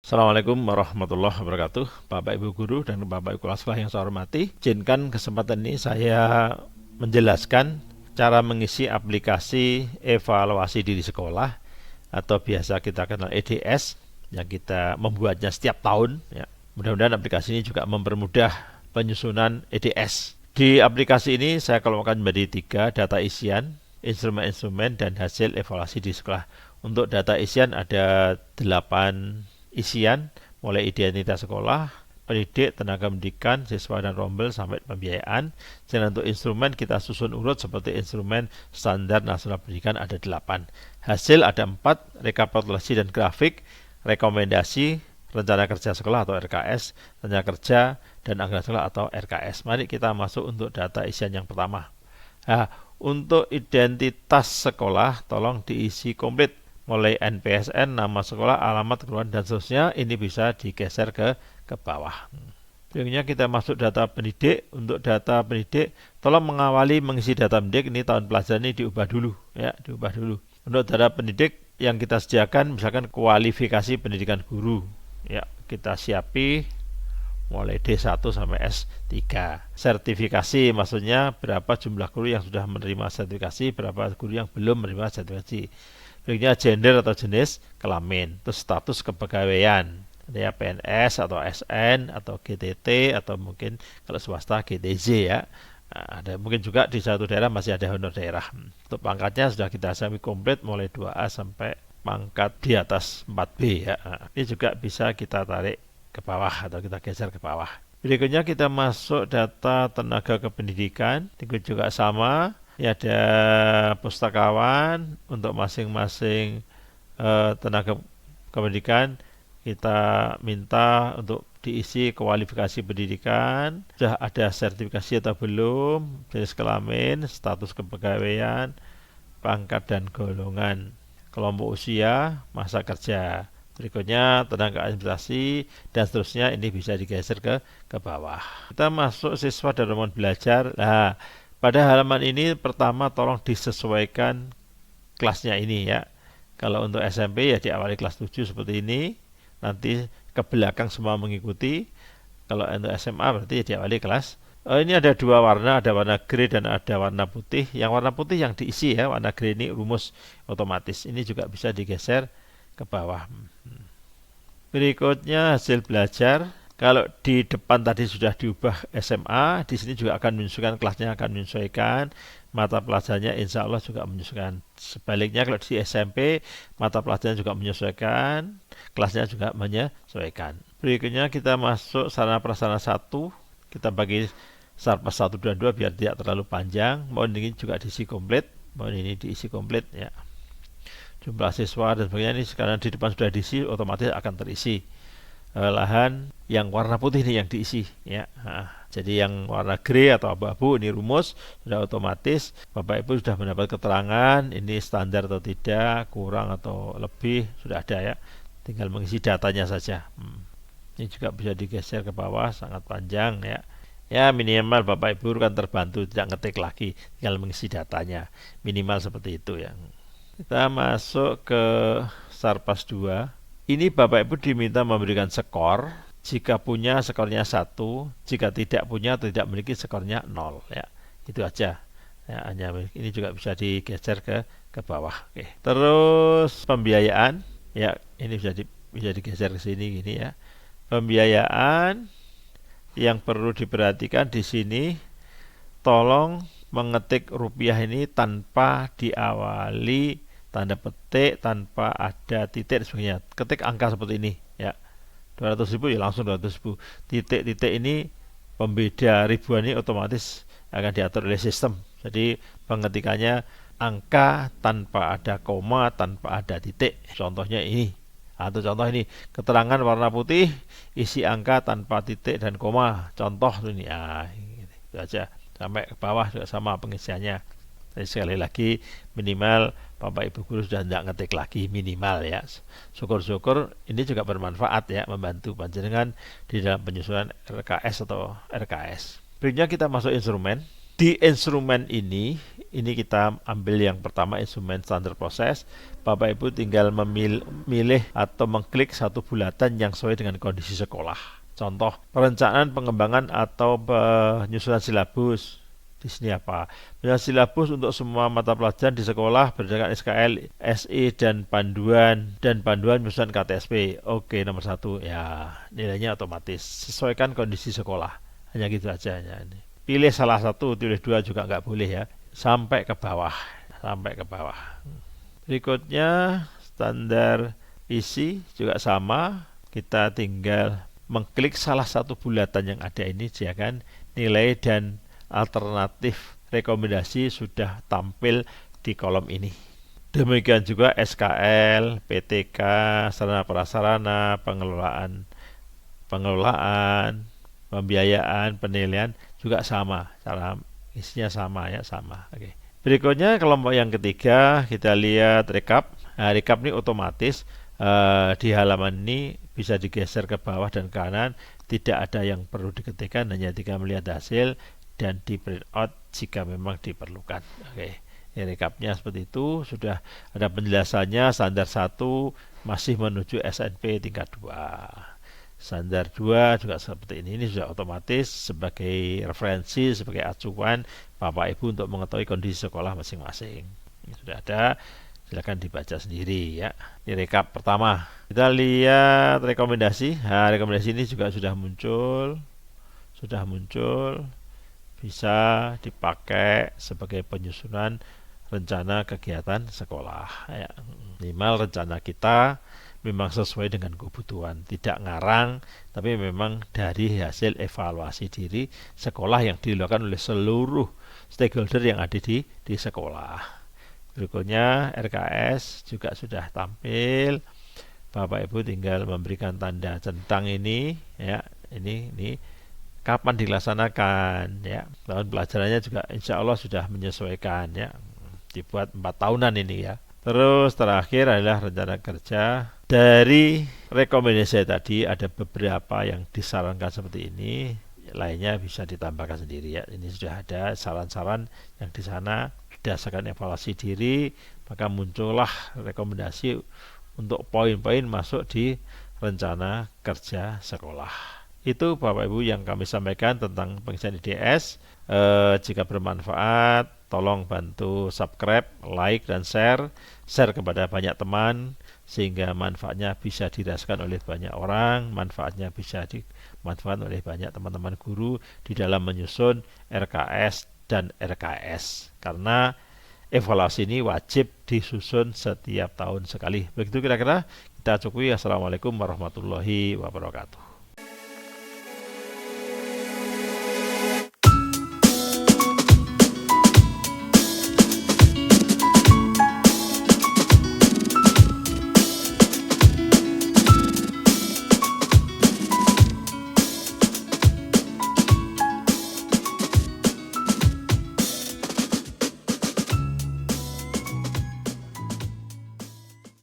Assalamualaikum warahmatullahi wabarakatuh, Bapak Ibu Guru dan Bapak Ibu Kepala Sekolah yang saya hormati. Izinkan kesempatan ini saya menjelaskan cara mengisi aplikasi evaluasi diri sekolah atau biasa kita kenal EDS yang kita membuatnya setiap tahun ya. Mudah-mudahan aplikasi ini juga mempermudah penyusunan EDS. Di aplikasi ini saya kelompokkan menjadi 3: data isian, instrumen-instrumen, dan hasil evaluasi di sekolah. Untuk data isian ada 8 isian, mulai identitas sekolah, pendidik, tenaga pendidikan, siswa dan rombel sampai pembiayaan. Dan untuk instrumen kita susun urut seperti instrumen standar nasional pendidikan ada 8. Hasil ada 4: rekapitulasi dan grafik, rekomendasi, rencana kerja sekolah atau RKS, rencana kerja, dan anggaran sekolah atau RKS. Mari kita masuk untuk data isian yang pertama. Nah, untuk identitas sekolah tolong diisi komplit, mulai NPSN, nama sekolah, alamat, kelurahan, dan seterusnya. Ini bisa digeser ke bawah. Berikutnya kita masuk data pendidik. Untuk data pendidik tolong mengawali mengisi data pendidik. Ini tahun pelajaran ini diubah dulu ya, diubah dulu. Untuk data pendidik yang kita sediakan misalkan kualifikasi pendidikan guru ya, kita siapi mulai D1 sampai S3. Sertifikasi maksudnya berapa jumlah guru yang sudah menerima sertifikasi, berapa guru yang belum menerima sertifikasi. Berikutnya gender atau jenis kelamin, terus status kepegawaian, ya PNS atau SN atau GTT atau mungkin kalau swasta GTZ ya. Nah, ada mungkin juga di satu daerah masih ada honor daerah. Untuk pangkatnya sudah kita sami komplit mulai 2A sampai pangkat di atas 4B ya. Nah, ini juga bisa kita tarik ke bawah atau kita geser ke bawah. Berikutnya kita masuk data tenaga kependidikan, itu juga sama. Ini ada pustakawan untuk masing-masing tenaga kependidikan. Kita minta untuk diisi kualifikasi pendidikan, sudah ada sertifikasi atau belum, jenis kelamin, status kepegawaian, pangkat dan golongan, kelompok usia, masa kerja. Berikutnya tenaga administrasi dan seterusnya. Ini bisa digeser ke bawah. Kita masuk siswa dan rombongan belajar. Nah, pada halaman ini pertama tolong disesuaikan kelasnya ini ya. Kalau untuk SMP ya diawali kelas 7 seperti ini, nanti ke belakang semua mengikuti. Kalau untuk SMA berarti ya diawali kelas. Ini ada 2 warna, ada warna grey dan ada warna putih. Yang warna putih yang diisi ya, warna grey ini rumus otomatis. Ini juga bisa digeser ke bawah. Berikutnya hasil belajar. Kalau di depan tadi sudah diubah SMA, di sini juga akan menyesuaikan, kelasnya akan menyesuaikan, mata pelajarannya insya Allah juga menyesuaikan. Sebaliknya kalau di SMP, mata pelajarannya juga menyesuaikan, kelasnya juga menyesuaikan. Berikutnya kita masuk sarana prasarana 1, kita bagi sarpas 1 dan 2 biar tidak terlalu panjang. Mohon ini juga diisi komplit, mohon ini diisi komplit ya. Jumlah siswa dan sebagainya ini sekarang di depan sudah diisi, otomatis akan terisi. Lahan yang warna putih ini yang diisi ya. Jadi yang warna grey atau abu-abu ini rumus sudah otomatis. Bapak Ibu sudah mendapat keterangan ini standar atau tidak, kurang atau lebih sudah ada ya. Tinggal mengisi datanya saja. Ini juga bisa digeser ke bawah, sangat panjang ya. Ya minimal Bapak Ibu kan terbantu, tidak ngetik lagi, tinggal mengisi datanya. Minimal seperti itu ya. Kita masuk ke Sarpas 2. Ini Bapak Ibu diminta memberikan skor. Jika punya skornya 1, jika tidak punya atau tidak memiliki skornya 0 ya. Itu aja. Ya, hanya ini juga bisa digeser ke bawah. Oke. Terus pembiayaan ya, ini bisa digeser ke sini gini ya. Pembiayaan yang perlu diperhatikan di sini, tolong mengetik rupiah ini tanpa diawali tanda petik, tanpa ada titik dan sebagainya. Ketik angka seperti ini ya. 200.000 ya langsung 200.000. Titik-titik ini pembeda ribuan ini otomatis akan diatur oleh sistem. Jadi pengetikannya angka tanpa ada koma, tanpa ada titik. Contohnya ini. Atau contoh ini, keterangan warna putih, isi angka tanpa titik dan koma. Contoh ini ya, itu aja. Sampai ke bawah juga sama pengisiannya. Jadi sekali lagi minimal Bapak Ibu Guru sudah tidak ngetik lagi, minimal ya. Syukur-syukur ini juga bermanfaat ya, membantu panjenengan di dalam penyusunan RKS atau RKS. Berikutnya kita masuk instrumen. Di instrumen ini ini kita ambil yang pertama instrumen standar proses. Bapak Ibu tinggal memilih atau mengklik satu bulatan yang sesuai dengan kondisi sekolah. Contoh, perencanaan, pengembangan atau penyusunan silabus. Di sini apa? Penyusunan silabus untuk semua mata pelajaran di sekolah berdasarkan SKL, SI dan panduan penyusunan KTSP. Oke, nomor 1 ya, nilainya otomatis sesuaikan kondisi sekolah. Hanya gitu aja ya. Pilih salah satu, pilih 2 juga nggak boleh ya. Sampai ke bawah. Berikutnya standar isi juga sama. Kita tinggal mengklik salah satu bulatan yang ada ini, ya kan? Nilai dan alternatif rekomendasi sudah tampil di kolom ini. Demikian juga SKL, PTK, sarana prasarana, pengelolaan, pembiayaan, penilaian juga sama, cara isinya sama ya, sama. Oke. Berikutnya kelompok yang ketiga, kita lihat rekap. Nah, rekap ini otomatis di halaman ini bisa digeser ke bawah dan kanan, tidak ada yang perlu diketikkan, hanya tinggal melihat hasil dan di print out jika memang diperlukan. Oke. Ya, rekapnya seperti itu, sudah ada penjelasannya. Standar 1 masih menuju SNP tingkat 2. Standar 2 juga seperti ini sudah otomatis sebagai referensi, sebagai acuan Bapak Ibu untuk mengetahui kondisi sekolah masing-masing. Ini sudah ada, silakan dibaca sendiri ya. Ini rekap pertama. Kita lihat rekomendasi. Nah, rekomendasi ini juga sudah muncul, bisa dipakai sebagai penyusunan rencana kegiatan sekolah ya. Minimal rencana kita memang sesuai dengan kebutuhan, tidak ngarang, tapi memang dari hasil evaluasi diri sekolah yang dilakukan oleh seluruh stakeholder yang ada di sekolah. Berikutnya RKS juga sudah tampil. Bapak Ibu tinggal memberikan tanda centang ini ya, ini kapan dilaksanakan ya. Tahun pelajarannya juga insya Allah sudah menyesuaikan ya, dibuat 4 tahunan ini ya. Terus terakhir adalah rencana kerja. Dari rekomendasi tadi ada beberapa yang disarankan seperti ini, lainnya bisa ditambahkan sendiri ya. Ini sudah ada saran-saran yang di sana berdasarkan evaluasi diri, maka muncullah rekomendasi untuk poin-poin masuk di rencana kerja sekolah. Itu Bapak Ibu yang kami sampaikan tentang pengisian IDS. Jika bermanfaat, tolong bantu subscribe, like, dan share kepada banyak teman sehingga manfaatnya bisa dirasakan oleh banyak orang, manfaatnya bisa dimanfaatkan oleh banyak teman-teman guru di dalam menyusun RKS dan RKS, karena evaluasi ini wajib disusun setiap tahun sekali. Begitu kira-kira, kita cukupi. Assalamualaikum warahmatullahi wabarakatuh.